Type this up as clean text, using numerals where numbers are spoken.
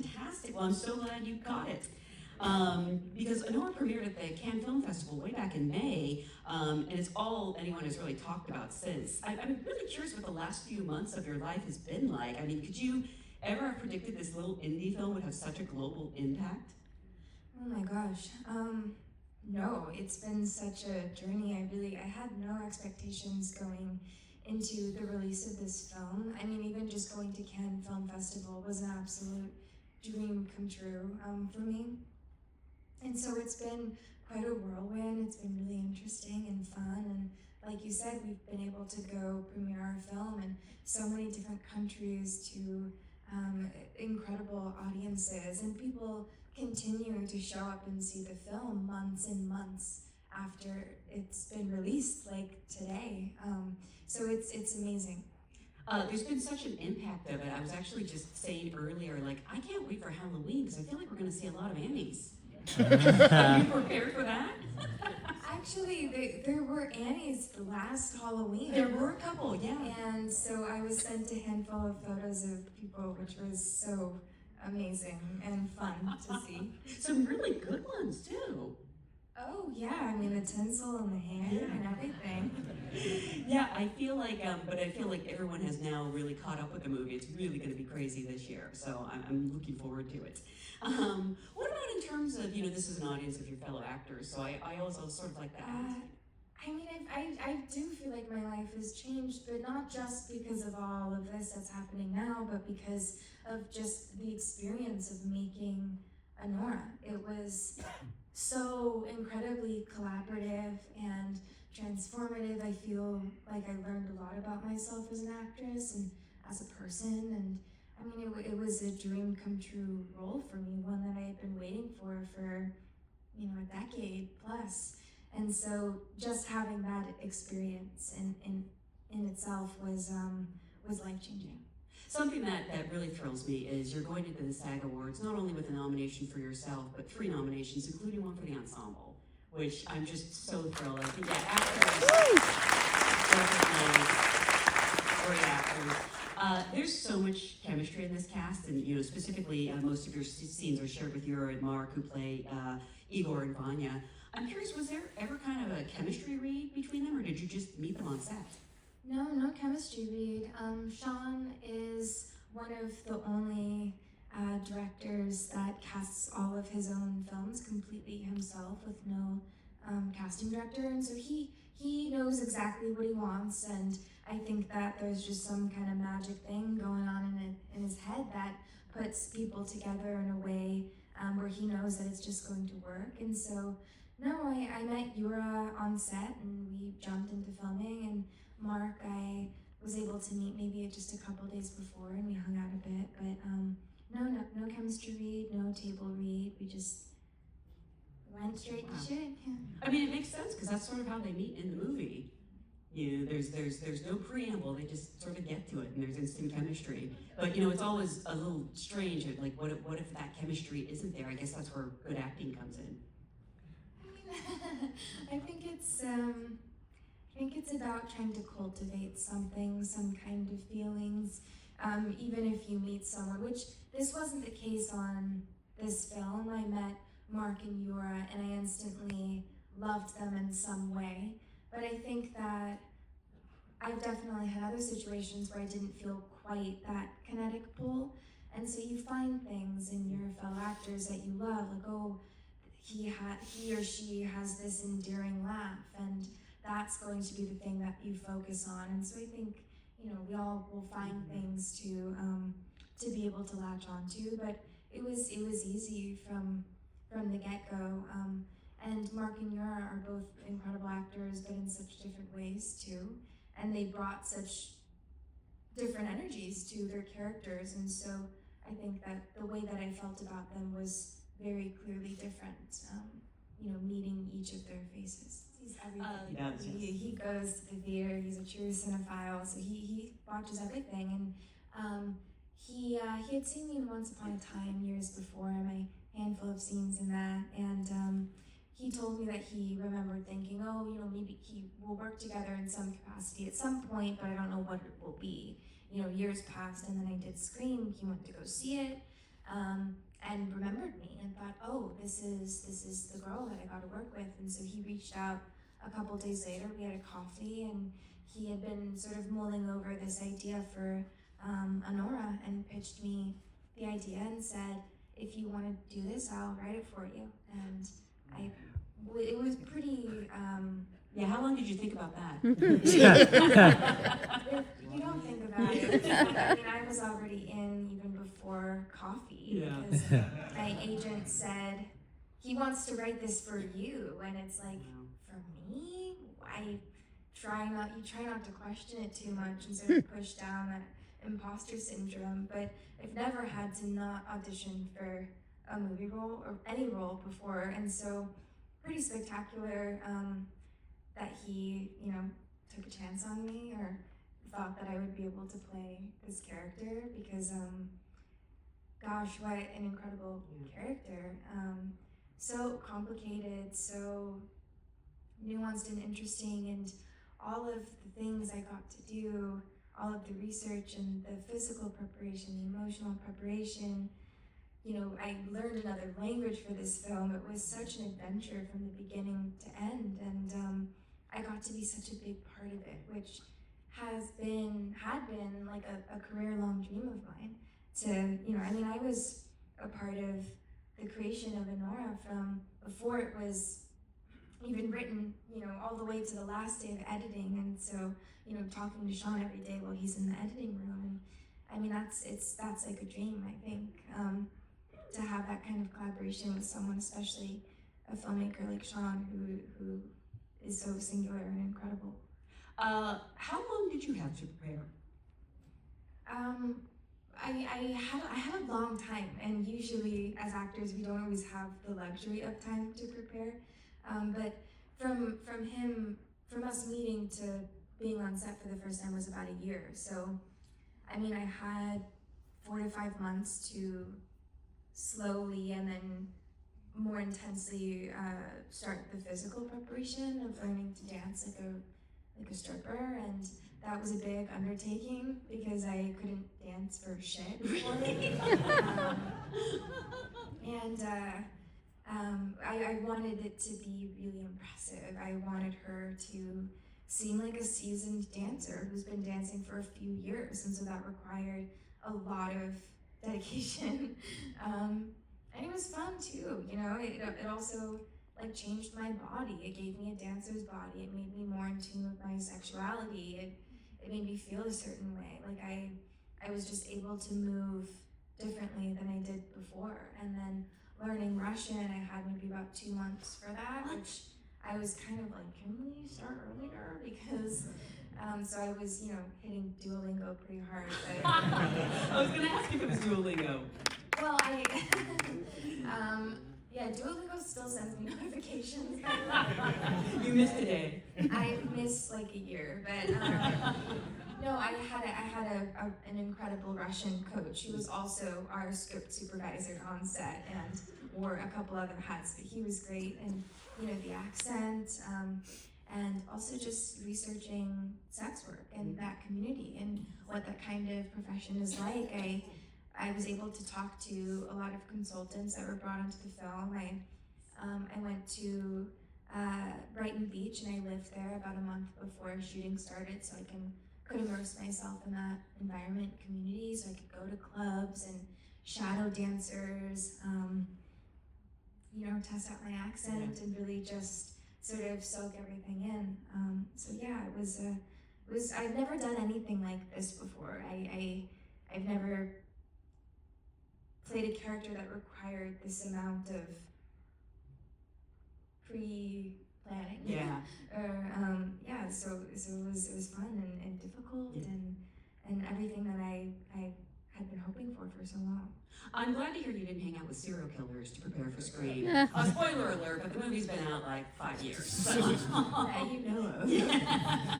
fantastic. Well, I'm so glad you got it. Because Anora premiered at the Cannes Film Festival way back in May, and it's all anyone has really talked about since. I'm really curious what the last few months of your life has been like. I mean, could you ever have predicted this little indie film would have such a global impact? Oh my gosh. No, it's been such a journey. I had no expectations going into the release of this film. I mean, even just going to Cannes Film Festival was an absolute dream come true for me. And so it's been quite a whirlwind. It's been really interesting and fun. And like you said, we've been able to go premiere our film in so many different countries to incredible audiences. And people continue to show up and see the film months and months after it's been released, like today. So it's amazing. There's been such an impact of it. I was actually just saying earlier, like, I can't wait for Halloween because I feel like we're going to see a lot of Annies. Are you prepared for that? Actually, there were Annies the last Halloween. There were a couple, yeah. And so I was sent a handful of photos of people, which was so amazing and fun to see. Some really good ones, too. Oh, yeah, I mean, the tinsel and the hair and everything. Yeah, I feel like everyone has now really caught up with the movie. It's really going to be crazy this year, so I'm looking forward to it. What about in terms of, this is an audience of your fellow actors, so I also sort of like that. I mean, I do feel like my life has changed, but not just because of all of this that's happening now, but because of just the experience of making Anora. It was so incredibly collaborative and transformative. I feel like I learned a lot about myself as an actress and as a person, and I mean, it was a dream come true role for me, one that I had been waiting for a decade plus. And so just having that experience in itself was life-changing. Something that really thrills me is you're going into the SAG Awards not only with a nomination for yourself, but 3 nominations, including one for the ensemble, which I'm just so thrilled. I think that actors, great actors. There's so much chemistry in this cast, and specifically most of your scenes are shared with Yura and Mark, who play Igor and Vanya. I'm curious, was there ever kind of a chemistry read between them, or did you just meet them on set? No chemistry read. Sean is one of the only directors that casts all of his own films completely himself with no casting director, and so he knows exactly what he wants, and I think that there's just some kind of magic thing going on in his head that puts people together in a way where he knows that it's just going to work. And so, no, I met Yura on set and we jumped into filming, and Mark I was able to meet maybe just a couple days before and we hung out a bit, but no chemistry read, no table read, we just went straight to shit. Yeah. I mean, it makes sense because that's sort of how they meet in the movie. There's no preamble, they just sort of get to it and there's instant chemistry. But it's always a little strange, like what if that chemistry isn't there? I guess that's where good acting comes in. I think it's about trying to cultivate something, some kind of feelings, even if you meet someone, which this wasn't the case on this film. I met Mark and Yura and I instantly loved them in some way, but I think that I've definitely had other situations where I didn't feel quite that kinetic pull, and so you find things in your fellow actors that you love, like, oh, he or she has this endearing laugh, and that's going to be the thing that you focus on. And so I think we all will find things to be able to latch onto. But it was easy from the get-go. And Mark and Yura are both incredible actors, but in such different ways too. And they brought such different energies to their characters, and so I think that the way that I felt about them was very clearly different, meeting each of their faces. He's everything. He goes to the theater, he's a true cinephile, so he watches everything. And he had seen me in Once Upon a Time years before, my handful of scenes in that, and he told me that he remembered thinking, maybe he will work together in some capacity at some point, but I don't know what it will be. Years passed, and then I did Scream, he went to go see it. and remembered me and thought, oh, this is the girl that I got to work with. And so he reached out a couple days later. We had a coffee, and he had been sort of mulling over this idea for Anora, and pitched me the idea and said, if you want to do this, I'll write it for you. And it was pretty. Yeah, how long did you think about that? You don't think about it. I mean, I was already in even before coffee. Yeah. Because my agent said, he wants to write this for you. And it's like, for me? You try not to question it too much and sort of push down that imposter syndrome. But I've never had to not audition for a movie role or any role before. And so pretty spectacular that he, took a chance on me, or thought that I would be able to play this character, because gosh, what an incredible character. So complicated, so nuanced and interesting, and all of the things I got to do, all of the research and the physical preparation, the emotional preparation. I learned another language for this film. It was such an adventure from the beginning to end, and I got to be such a big part of it, which had been like a career-long dream of mine. I was a part of the creation of Anora from before it was even written, all the way to the last day of editing. And so, talking to Sean every day while he's in the editing room, and that's like a dream, I think, to have that kind of collaboration with someone, especially a filmmaker like Sean, who is so singular and incredible. How long did you have to prepare? I had a long time, and usually as actors we don't always have the luxury of time to prepare. But from us meeting to being on set for the first time was about a year. So, I had 4 to 5 months to slowly and then more intensely start the physical preparation of learning to dance like a stripper, and that was a big undertaking because I couldn't dance for shit before. I wanted it to be really impressive. I wanted her to seem like a seasoned dancer who's been dancing for a few years, and so that required a lot of dedication. And it was fun too, it also changed my body. It gave me a dancer's body. It made me more in tune with my sexuality. It made me feel a certain way. I was just able to move differently than I did before. And then learning Russian, I had maybe about 2 months for that, which I was kind of like, can we start earlier? Because so I was, hitting Duolingo pretty hard. But I was gonna ask if it was Duolingo. Well, yeah, Duolingo still sends me notifications. You missed a day. I missed a year, but no, I had an incredible Russian coach. He was also our script supervisor on set and wore a couple other hats, but he was great. And the accent, and also just researching sex work and that community and what that kind of profession is like. I was able to talk to a lot of consultants that were brought into the film. I went to Brighton Beach, and I lived there about a month before shooting started, so I could immerse myself in that environment, community, so I could go to clubs and shadow dancers, test out my accent and really just sort of soak everything in. So yeah, it was. I've never done anything like this before. I've never played a character that required this amount of pre-planning. Yeah. So it was fun and difficult, and everything that I had been hoping for so long. I'm glad to hear you didn't hang out with serial killers to prepare for Scream. Spoiler alert, but the movie's been out 5 years. So. That you know of.